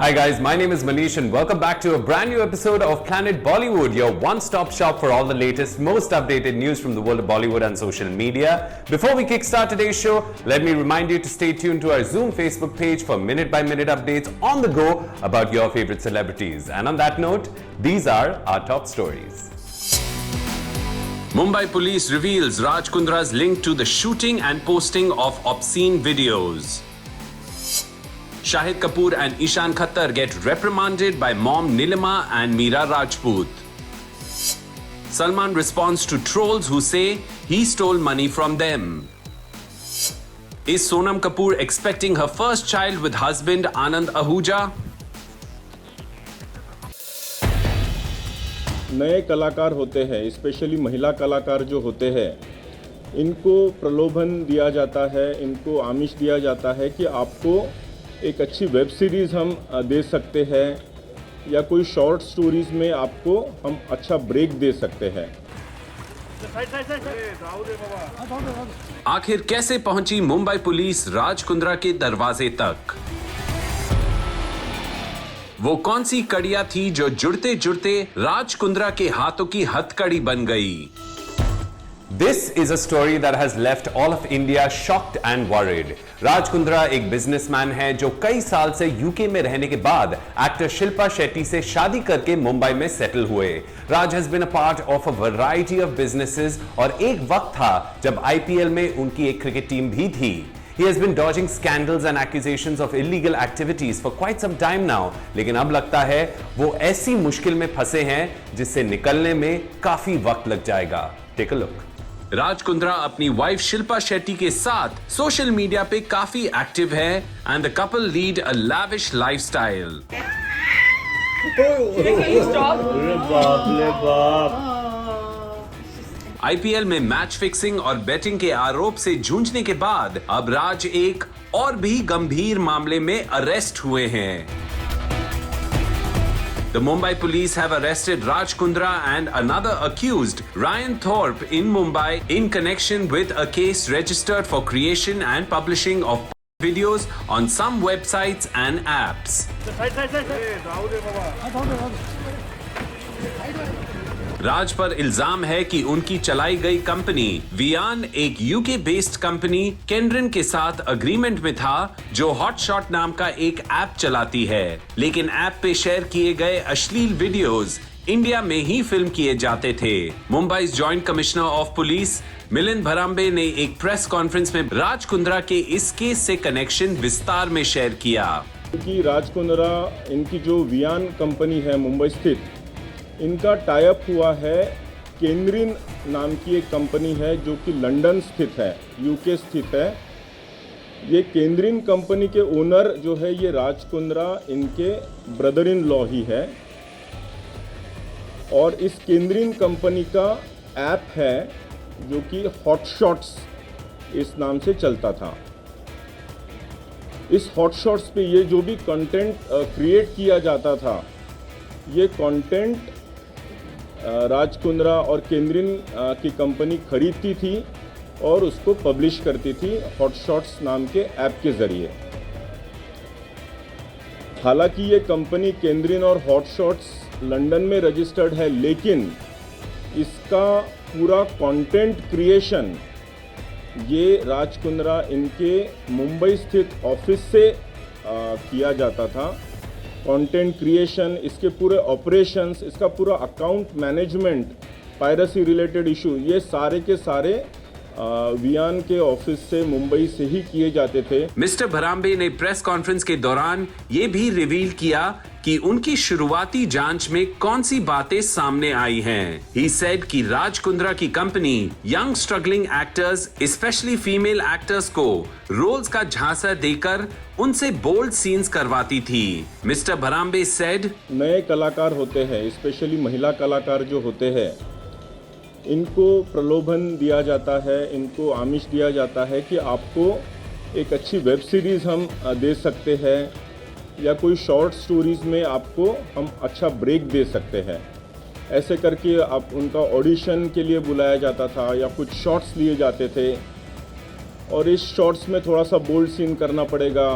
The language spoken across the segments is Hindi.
Hi guys, my name is Manish and welcome back to a brand new episode of Planet Bollywood, your one-stop shop for all the latest, most updated news from the world of Bollywood and social media. Before we kickstart today's show, let me remind you to stay tuned to our Zoom Facebook page for minute-by-minute updates on the go about your favorite celebrities. And on that note, these are our top stories. Mumbai police reveals Raj Kundra's link to the shooting and posting of obscene videos. Shahid Kapoor and Ishan Khattar get reprimanded by mom Nilima and Meera Rajput. Salman responds to trolls who say he stole money from them. Is Sonam Kapoor expecting her first child with husband Anand Ahuja? नए कलाकार होते हैं, स्पेशली महिला कलाकार जो होते हैं, इनको प्रलोभन दिया जाता है, इनको आमिष दिया जाता है कि आपको एक अच्छी वेब सीरीज़ हम दे सकते हैं या कोई शॉर्ट स्टोरीज़ में आपको हम अच्छा ब्रेक दे सकते हैं। आखिर कैसे पहुंची मुंबई पुलिस राज कुंद्रा के दरवाजे तक? वो कौन सी कड़ियां थी जो जुड़ते जुड़ते राज कुंद्रा के हाथों की हथकड़ी बन गई? This is a story that has left all of India shocked and worried. Raj Kundra एक बिजनेसमैन है जो कई साल से यूके में रहने के बाद एक्टर शिल्पा शेट्टी से शादी करके मुंबई में सेटल हुए। Raj has been a part of a variety of businesses और एक वक्त था जब आईपीएल में उनकी एक क्रिकेट टीम भी थी। He has been dodging scandals and accusations of illegal activities for quite some time now, लेकिन अब लगता है वो ऐसी मुश्किल में फंसे हैं जिससे निकलने में काफी वक्त लग जाएगा। Take a look. Raj Kundra अपनी वाइफ शिल्पा शेट्टी के साथ सोशल मीडिया पे काफी एक्टिव है and the couple lead a lavish lifestyle. IPL में मैच फिक्सिंग और बेटिंग के आरोप से जूझने के बाद अब राज एक और भी गंभीर मामले में अरेस्ट हुए हैं। The Mumbai police have arrested Raj Kundra and another accused, Ryan Thorpe, in Mumbai in connection with a case registered for creation and publishing of videos on some websites and apps. राज पर इल्जाम है कि उनकी चलाई गई कंपनी वियान एक यूके बेस्ड कंपनी केंड्रिन के साथ अग्रीमेंट में था जो हॉटशॉट नाम का एक ऐप चलाती है, लेकिन ऐप पे शेयर किए गए अश्लील वीडियोस इंडिया में ही फिल्म किए जाते थे। Mumbai joint commissioner of police Milind Bharambe ने एक प्रेस कॉन्फ्रेंस में राज कुंद्रा के इस केस से कनेक्शन विस्तार में शेयर किया। क्योंकि राज कुंद्रा इनकी जो वियान कंपनी है मुंबई स्थित, इनका टाइप हुआ है केंद्रिन नाम की एक कंपनी है जो कि लंदन स्थित है, यूके स्थित है। ये केंद्रिन कंपनी के ओनर जो है ये राज कुंद्रा इनके ब्रदर इन लॉ ही है और इस केंद्रिन कंपनी का ऐप है जो कि हॉटशॉट्स इस नाम से चलता था। इस हॉटशॉट्स पे ये जो भी कंटेंट क्रिएट किया जाता था, ये कंटेंट राज कुंद्रा और केंद्रिन की कंपनी खरीदती थी और उसको पब्लिश करती थी हॉटशॉट्स नाम के ऐप के ज़रिए। हालांकि ये कंपनी केंद्रिन और हॉटशॉट्स लंदन में रजिस्टर्ड है, लेकिन इसका पूरा कंटेंट क्रिएशन ये राज कुंद्रा इनके मुंबई स्थित ऑफिस से किया जाता था। कंटेंट क्रिएशन, इसके पूरे ऑपरेशंस, इसका पूरा account management, piracy related issue, ये सारे के सारे वियान के ऑफिस से मुंबई से ही किए जाते थे। मिस्टर भराम्बे ने प्रेस कॉन्फ्रेंस के दौरान ये भी रिवील किया कि उनकी शुरुआती जांच में कौन सी बातें सामने आई हैं। He said कि राज कुंद्रा की company young struggling actors, specially female actors को रोल्स का झांसा देकर उनसे बोल्ड सीन्स करवाती थी। मिस्टर भराम्बे सेड, नए कलाकार होते हैं, स्पेशली महिला कलाकार जो होते हैं, इनको प्रलोभन दिया जाता है, इनको आमिष दिया जाता है कि आपको एक अच्छी वेब सीरीज़ हम दे सकते हैं या कोई शॉर्ट स्टोरीज़ में आपको हम अच्छा ब्रेक दे सकते हैं। ऐसे करके आप उनका ऑडिशन के लिए बुलाया जाता था या कुछ शॉर्ट्स लिए जाते थे और इस शॉर्ट्स में थोड़ा सा बोल्ड सीन करना पड़ेगा।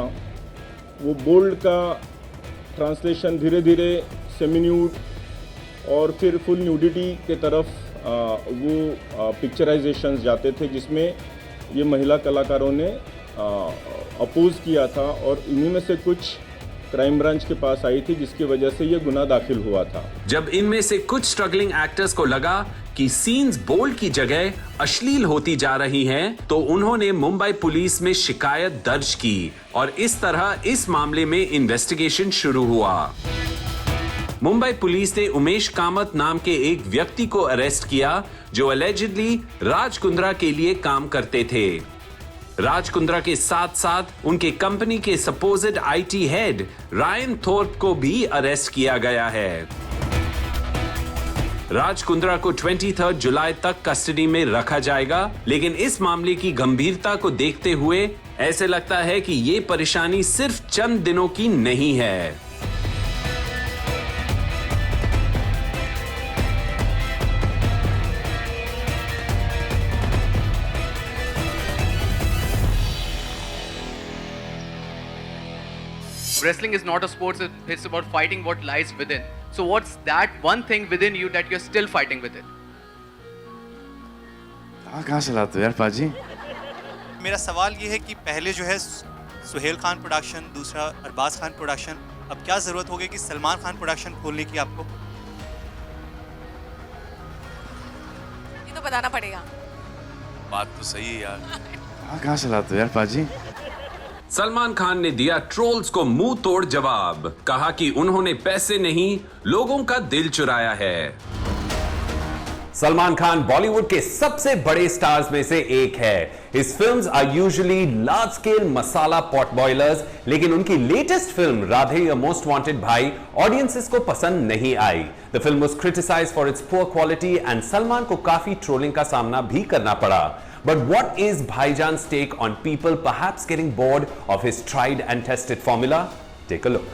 वो बोल्ड का ट्रांसलेशन धीरे धीरे सेमी न्यूड और फिर फुल न्यूडिटी के तरफ वो पिक्चराइजेशंस जाते थे, जिसमें ये महिला कलाकारों ने अपोज किया था और इन्हीं में से कुछ क्राइम ब्रांच के पास आई थी, जिसकी वजह से ये गुनाह दाखिल हुआ था। जब इनमें से कुछ स्ट्रगलिंग एक्टर्स को लगा कि सीन्स बोल्ड की जगह अश्लील होती जा रही हैं, तो उन्होंने मुंबई पुलिस में शिकायत दर्ज की और इस तरह इस मामले में इन्वेस्टिगेशन शुरू हुआ। मुंबई पुलिस ने उमेश कामत नाम के एक व्यक्ति को अरेस्ट किया जो अलेजिडली राज कुंद्रा के लिए काम करते थे। राज कुंद्रा के साथ साथ उनके कंपनी के supposed IT head Ryan Thorpe को भी अरेस्ट किया गया है। राज कुंद्रा को 23 जुलाई तक कस्टडी में रखा जाएगा, लेकिन इस मामले की गंभीरता को देखते हुए ऐसे लगता है कि ये परेशानी सिर्फ चंद दिनों की नहीं है। Wrestling is not a sport, it's about fighting what lies within. So what's that one thing within you that you're still fighting with it? कहाँ से लाते हो यार पाजी? मेरा सवाल ये है कि पहले जो है सुहेल खान प्रोडक्शन, दूसरा अरबाज खान प्रोडक्शन, अब क्या ज़रूरत होगी कि सलमान खान प्रोडक्शन खोलने की आपको? ये तो बताना पड़ेगा। बात तो सही है यार। कहाँ से लाते हो यार पाजी? सलमान खान ने दिया ट्रोल्स को मुंह तोड़ जवाब, कहा कि उन्होंने पैसे नहीं लोगों का दिल चुराया है। सलमान खान बॉलीवुड के सबसे बड़े स्टार्स में से एक है। His films are usually large scale masala pot boilers, लेकिन उनकी latest film Radhe a most wanted Bhai audiences को पसंद नहीं आई। The film was criticised for its poor quality and Salman को काफी ट्रोलिंग का सामना भी करना पड़ा। But what is Bhaijan's take on people perhaps getting bored of his tried and tested formula? Take a look.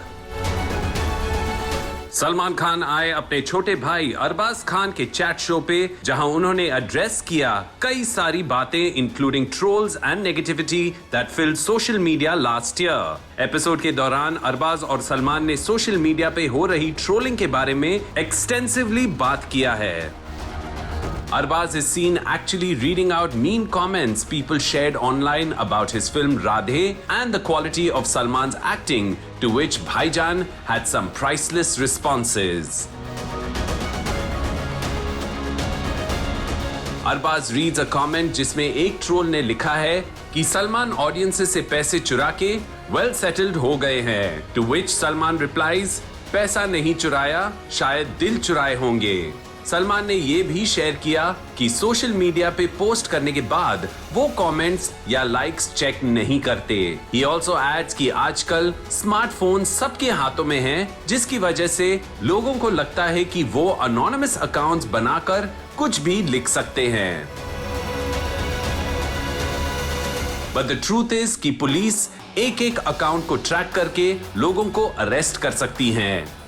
Salman Khan आए अपने छोटे भाई अरबाज खान के चैट शो पे, जहां उन्होंने एड्रेस किया कई सारी बातें including trolls and negativity that field social media last year. Episode के दौरान अरबाज और सलमान ने सोशल मीडिया पे हो रही ट्रोलिंग के बारे में एक्सटेंसिवली बात किया है। Arbaz is seen actually reading out mean comments people shared online about his film Radhe and the quality of Salman's acting, to which Bhaijan had some priceless responses. Arbaz reads a comment जिसमें एक ट्रोल ने लिखा है कि सलमान ऑडियंस से पैसे चुरा के वेल सेटल्ड हो गए हैं, to which सलमान replies, पैसा नहीं चुराया, शायद दिल चुराए होंगे। सलमान ने ये भी शेयर किया कि सोशल मीडिया पे पोस्ट करने के बाद वो कमेंट्स या लाइक्स चेक नहीं करते। He also adds कि आजकल स्मार्टफोन सबके हाथों में हैं, जिसकी वजह से लोगों को लगता है कि वो अनोनिमस अकाउंट्स बनाकर कुछ भी लिख सकते हैं। But the truth is कि पुलिस एक-एक अकाउंट को ट्रैक करके लोगों को अरेस्ट कर सकती हैं।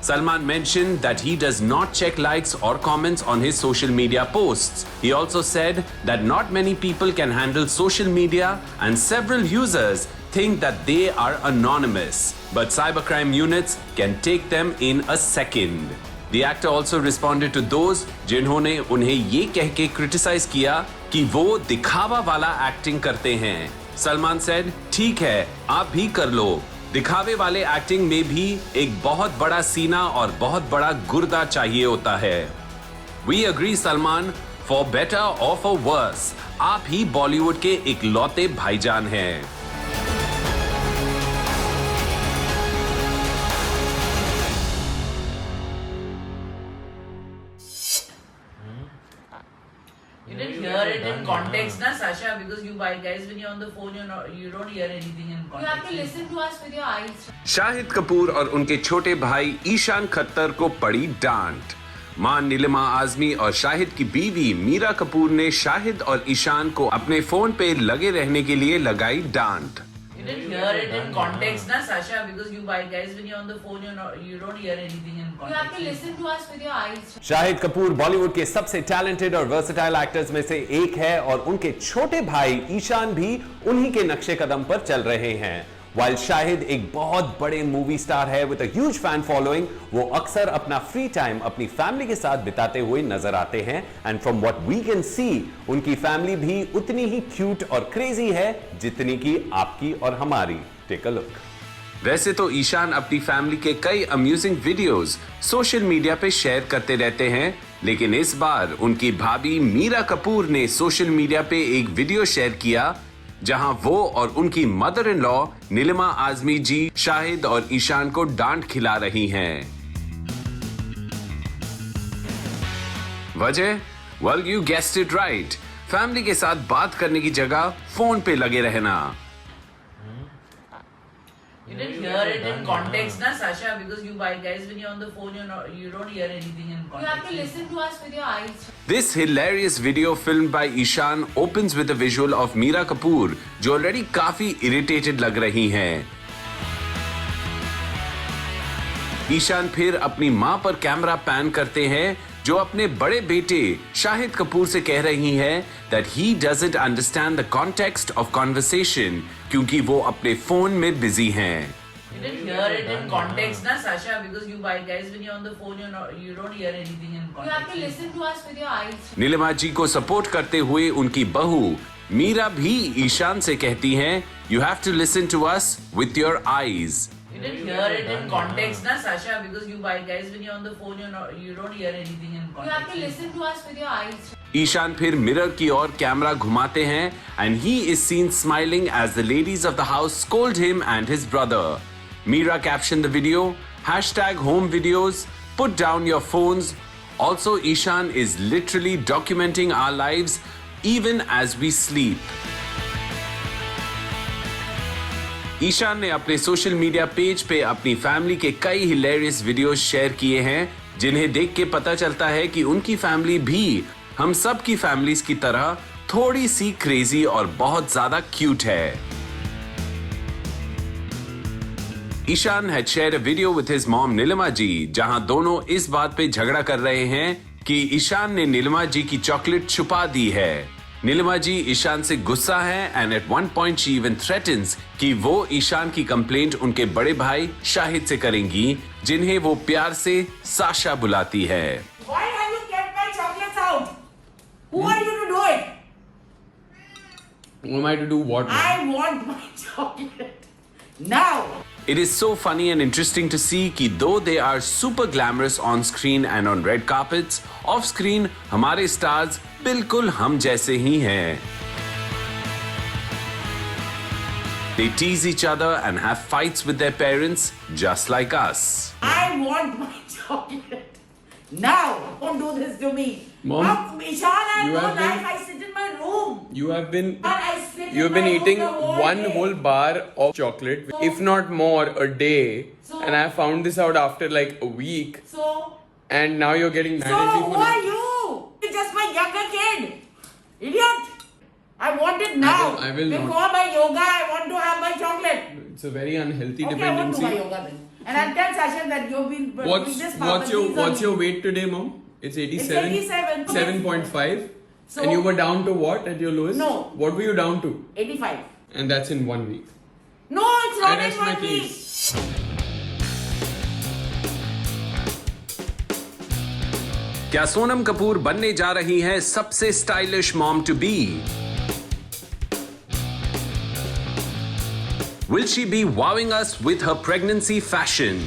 Salman mentioned that he does not check likes or comments on his social media posts. He also said that not many people can handle social media and several users think that they are anonymous, but cybercrime units can take them in a second. The actor also responded to those जिन्होंने उन्हें ये कह के क्रिटिसाइज किया कि वो दिखावा वाला एक्टिंग करते हैं। Salman said, ठीक है, आप भी कर लो। दिखावे वाले एक्टिंग में भी एक बहुत बड़ा सीना और बहुत बड़ा गुर्दा चाहिए होता है। We agree Salman, for better or for worse, आप ही बॉलीवुड के इकलौते भाईजान हैं। You didn't hear it in context, na Sasha, because you guys, when you're on the phone, you don't hear anything in context. You have to listen to us with your eyes. Shahid Kapoor और उनके छोटे भाई ईशान खत्तर को पड़ी डांट। मां नीलिमा आजमी और शाहिद की बीवी मीरा कपूर ने शाहिद और ईशान को अपने फोन पे लगे रहने के लिए लगाई डांट। You didn't hear it in context, na Sasha, because you guys, when you're on the phone, you don't hear anything in context. You have to listen to us with your eyes. Shahid Kapoor Bollywood के सबसे टैलेंटेड और वर्सेटाइल एक्टर्स में से एक है और उनके छोटे भाई ईशान भी उन्हीं के नक्शे कदम पर चल रहे हैं। While शाहिद एक बहुत बड़े मूवी स्टार है with a huge fan following, वो अक्सर अपना फ्री टाइम अपनी फैमिली के साथ बिताते हुए नजर आते हैं and from what we can see, उनकी फैमिली भी उतनी ही क्यूट और क्रेजी है जितनी की आपकी और हमारी. Take a look. वैसे तो ईशान अपनी फैमिली के कई अम्यूजिंग वीडियोस सोशल मीडिया पे शेयर करते रहते हैं, लेकिन इस बार उनकी भाभी मीरा कपूर ने सोशल मीडिया पे एक वीडियो शेयर किया जहां वो और उनकी mother in law Neelima Azmi ji Shahid और ईशान को डांट खिला रही हैं. वजह? Well, you guessed it right. Family के साथ बात करने की जगह फोन पे लगे रहना. You didn't hear it in context, na Sasha? Because you guys, when you're on the phone, you don't hear anything in context. You have to listen to us with your eyes. This hilarious video filmed by Ishan opens with a visual of Meera Kapoor, जो already काफी irritated लग रही हैं. ईशान फिर अपनी मां पर कैमरा पैन करते हैं, जो अपने बड़े बेटे शाहिद कपूर से कह रही हैं that he doesn't understand the context of conversation क्योंकि वो अपने फोन में बिजी हैं. You didn't hear it in context, na Sasha? Because you guys, when you're on the phone, you don't hear anything in context. You have to listen to us with your eyes. Nilima जी को सपोर्ट करते हुए उनकी बहू मीरा भी ईशान से कहती हैं You have to listen to us with your eyes. You didn't hear it in context, na Sasha? Because you guys, when you're on the phone, you don't hear anything in context. You have to listen to us with your eyes. Ishan फिर मिरर की ओर कैमरा घुमाते हैं and he is seen smiling as the ladies of the house scold him and his brother. Meera captioned the video, #homevideos, put down your phones. Also, Ishan is literally documenting our lives even as we sleep. Ishan ने अपने सोशल मीडिया पेज पे अपनी फैमिली के कई हिलेरियस वीडियोस शेयर किए हैं, जिन्हें देख के पता चलता है कि उनकी फैमिली भी हम सब की फैमिलीज की तरह थोड़ी सी क्रेजी और बहुत ज्यादा क्यूट है. Ishan had shared a video with his mom Nilima जी, जहां दोनों इस बात पे झगड़ा कर रहे हैं कि ईशान ने नीलिमा जी की चॉकलेट छुपा दी है. नीलिमा जी ईशान से गुस्सा है and at one point she even threatens कि वो ईशान की कंप्लेंट उनके बड़े भाई शाहिद से करेंगी, जिन्हें वो प्यार से साशा बुलाती है. Why have you kept my chocolates out? Who are you to do it? Who am I to do what? I want my chocolate now. It is so funny and interesting to see कि though they are super glamorous on screen and on red carpets, off screen हमारे stars बिल्कुल हम जैसे ही हैं. They tease each other and have fights with their parents just like us. I want my chocolate now. Don't do this to me. Mom, Ishan, I you have no have been- life. I sit in my room. You have been And I sit you have in been my room eating the whole one day. whole bar of chocolate, if not more, a day. So- And I found this out after like a week, So, and now you're getting mad so at me who for are you? You're just my younger kid. Idiot. I want it now. I will not. Before my yoga, I want to have my chocolate. It's a very unhealthy Okay, I won't do my dependency. yoga then. And I'll tell Sasha that you've been What's doing this. what's your weight today, Mom? It's 87. 87. 7.5. So- And you were down to what at your lowest? No. What were you down to? 85. And that's in 1 week. No, it's I not in rest my 1 week. case. क्या सोनम कपूर बनने जा रही हैं सबसे stylish mom to be? Will she be wowing us with her pregnancy fashion?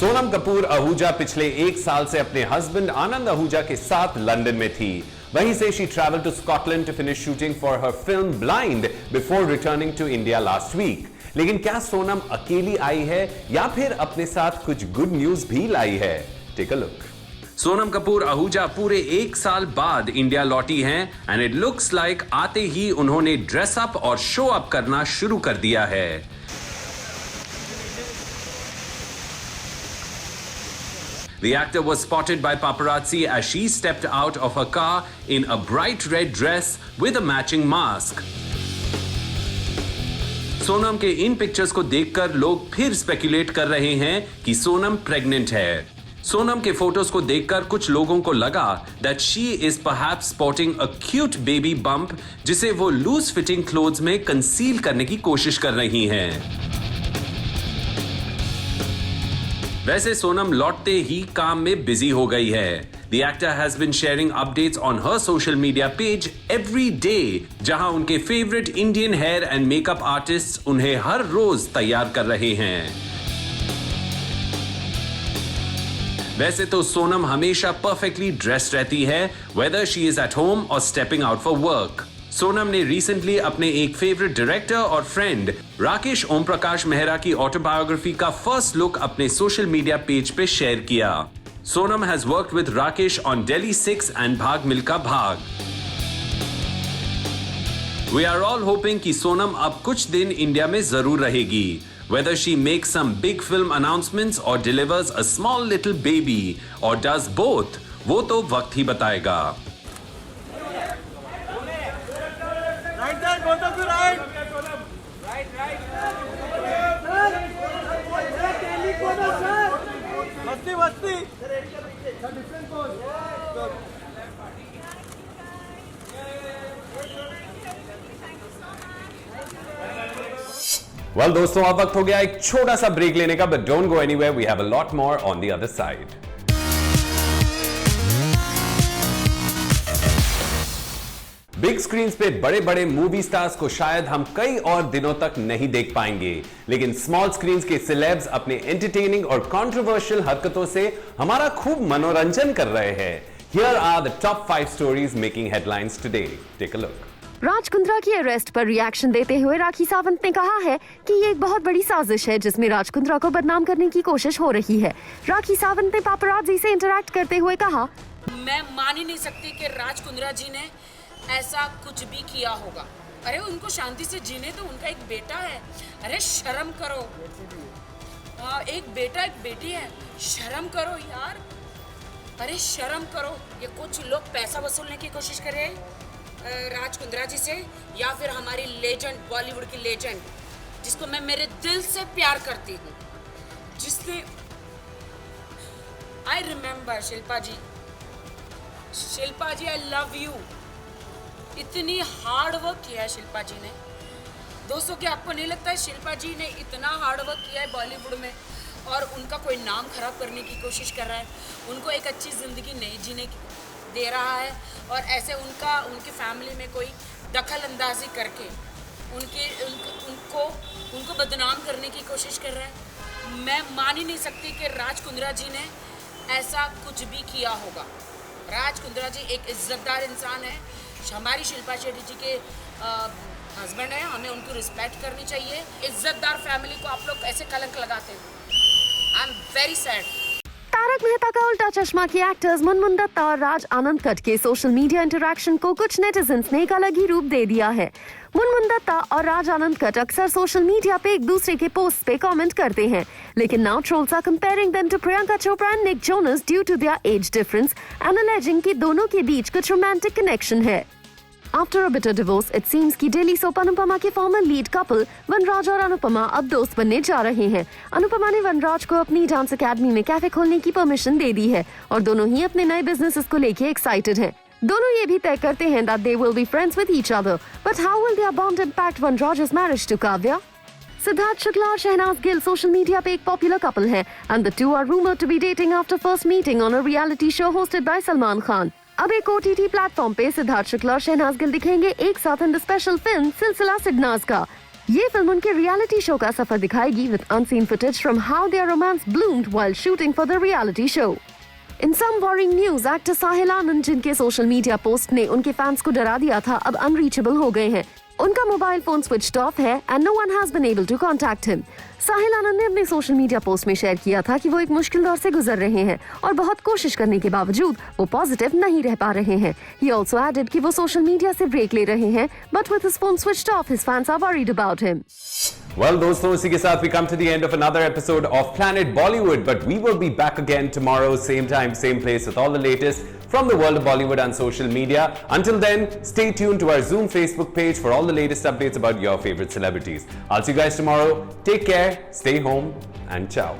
Sonam Kapoor Ahuja पिछले एक साल से अपने हस्बैंड आनंद आहूजा के साथ लंदन में थी. वहीं से she travelled to Scotland to finish shooting for her film Blind before returning to India last week. लेकिन क्या सोनम अकेली आई है या फिर अपने साथ कुछ गुड न्यूज भी लाई है? Take a look. Sonam Kapoor Ahuja पूरे एक साल बाद इंडिया लौटी हैं एंड इट लुक्स लाइक आते ही उन्होंने ड्रेस अप और शो अप करना शुरू कर दिया है. The actor was spotted by paparazzi as she stepped out of her car in a bright red dress with a matching mask. Sonam के इन पिक्चर्स को देखकर लोग फिर स्पेकुलेट कर रहे हैं कि सोनम प्रेग्नेंट है. सोनम के फोटोज को देखकर कुछ लोगों को लगा that she is perhaps sporting a cute baby bump जिसे वो लूज फिटिंग क्लोथ्स में कंसील करने की कोशिश कर रही हैं। वैसे सोनम लौटते ही काम में बिजी हो गई है। The actor has been sharing updates on her social media page every day, जहां उनके favourite Indian hair and makeup artist उन्हें हर रोज तैयार कर रहे हैं। वैसे तो सोनम हमेशा परफेक्टली ड्रेस्ड रहती है, whether she is at home or stepping out for work। Sonam ने रिसेंटली अपने एक फेवरेट डायरेक्टर और फ्रेंड राकेश ओम प्रकाश मेहरा की ऑटोबायोग्राफी का फर्स्ट लुक अपने सोशल मीडिया पेज पे शेयर किया। Sonam has worked with Rakesh on Delhi 6 and भाग मिल्खा भाग। वी आर ऑल होपिंग कि सोनम अब कुछ दिन इंडिया में जरूर रहेगी। Whether she makes some big film announcements or delivers a small little baby or does both, वो तो वक्त ही बताएगा। Well, दोस्तों अब वक्त हो गया एक छोटा सा ब्रेक लेने का, but don't go anywhere, we have a lot more on the other side. Big screens पे बड़े बड़े मूवी स्टार्स को शायद हम कई और दिनों तक नहीं देख पाएंगे, लेकिन स्मॉल स्क्रीन्स के सेलेब्स अपने एंटरटेनिंग और कंट्रोवर्शियल हरकतों से हमारा खूब मनोरंजन कर रहे हैं। Here are the top 5 stories making headlines today. Take a look. Raj Kundra की अरेस्ट पर रिएक्शन देते हुए राखी सावंत ने कहा है कि ये एक बहुत बड़ी साजिश है जिसमें राज कुंद्रा को बदनाम करने की कोशिश हो रही है। राखी सावंत ने पापराजी से इंटरैक्ट करते हुए कहा, मैं मान ही नहीं सकती कि राज कुंद्रा जी ने ऐसा कुछ भी किया होगा। अरे उनको शांति से जीने तो, उनका एक बेटा है। अरे शर्म करो, एक बेटा एक बेटी है, शर्म करो यार। अरे शर्म करो। ये कुछ लोग पैसा वसूलने की कोशिश कर रहे हैं राज कुंद्रा जी से, या फिर हमारी लेजेंड, बॉलीवुड की लेजेंड, जिसको मैं मेरे दिल से प्यार करती हूँ, जिसने I remember Shilpa ji, I love you. इतनी हार्ड वर्क किया है शिल्पा जी ने। दोस्तों, क्या आपको नहीं लगता है शिल्पा जी ने इतना हार्ड वर्क किया है बॉलीवुड में और उनका कोई नाम खराब करने की कोशिश कर रहा है, उनको एक अच्छी ज़िंदगी नहीं जीने दे रहा है, और ऐसे उनकी फैमिली में कोई दखल अंदाजी करके उनको बदनाम करने की कोशिश कर रहा है। मैं मान ही नहीं सकती कि राज कुंद्रा जी ने ऐसा कुछ भी किया होगा। राज कुंद्रा जी एक इज्जतदार इंसान है, हमारी शिल्पा शेट्टी जी के हस्बैंड है, हमें उनको रिस्पेक्ट करनी चाहिए। इज्जतदार फैमिली को आप लोग ऐसे कलंक लगाते हो। I am very sad. Taarak Mehta Ka Ooltah Chashmah के एक्टर्स मुनमुन दत्ता और राज आनंद कट के सोशल मीडिया इंटरैक्शन को कुछ नेटिजन्स ने एक अलग ही रूप दे दिया है। मुनमुन दत्ता और राज आनंद कट अक्सर सोशल मीडिया पे एक दूसरे के पोस्ट पे कमेंट करते हैं, लेकिन now trolls are comparing them to Priyanka Chopra and Nick Jonas due to their age difference and alleging कि दोनों के बीच कुछ रोमांटिक कनेक्शन है। After a bitter divorce, it seems कि डेली सोप अनुपमा के फॉर्मर लीड कपल वनराज और अनुपमा अब दोस्त बनने जा रहे हैं। अनुपमा ने वनराज को अपनी डांस अकेडमी में कैफे खोलने की परमिशन दे दी है और दोनों ही अपने नए बिजनेसेस को लेके एक्साइटेड हैं। दोनों ये भी तय करते हैं that they will be friends with each other. But how will their bond impact Vanraj's marriage to Kavya? Siddharth Shukla और शहनाज गिल सोशल मीडिया पे एक पॉपुलर कपल है and the two are rumored to be dating after first meeting on a reality show hosted by Salman Khan. अब एक OTT प्लेटफॉर्म पे सिद्धार्थ शुक्ला और शहनाज गिल दिखेंगे एक साथ इन द स्पेशल फिल्म सिलसिला सिडनाज का। ये फिल्म उनके रियलिटी शो का सफर दिखाएगी with unseen footage from how their romance bloomed while shooting for the reality show. In some worrying news, actor Sahil Anand, जिनके सोशल मीडिया पोस्ट ने उनके फैंस को डरा दिया था, अब अनरीचेबल हो गए हैं। उनका मोबाइल फोन स्विच्ड ऑफ है and no one has been able to contact him. Sahil Anand ने अपने सोशल मीडिया पोस्ट में शेयर किया था कि वो एक मुश्किल दौर से गुजर रहे हैं और बहुत कोशिश करने के बावजूद वो पॉजिटिव नहीं रह पा रहे हैं। He also added कि वो सोशल मीडिया से ब्रेक ले रहे हैं, but with his phone switched off, his fans are worried about him. Well, दोस्तों, इसी के साथ we come to the end of another episode of Planet Bollywood, but we will be back again tomorrow, same time, same place, with all the latest from the world of Bollywood and social media. Until then, stay tuned to our Zoom Facebook page for all the latest updates about your favorite celebrities. I'll see you guys tomorrow. Take care, stay home, and ciao.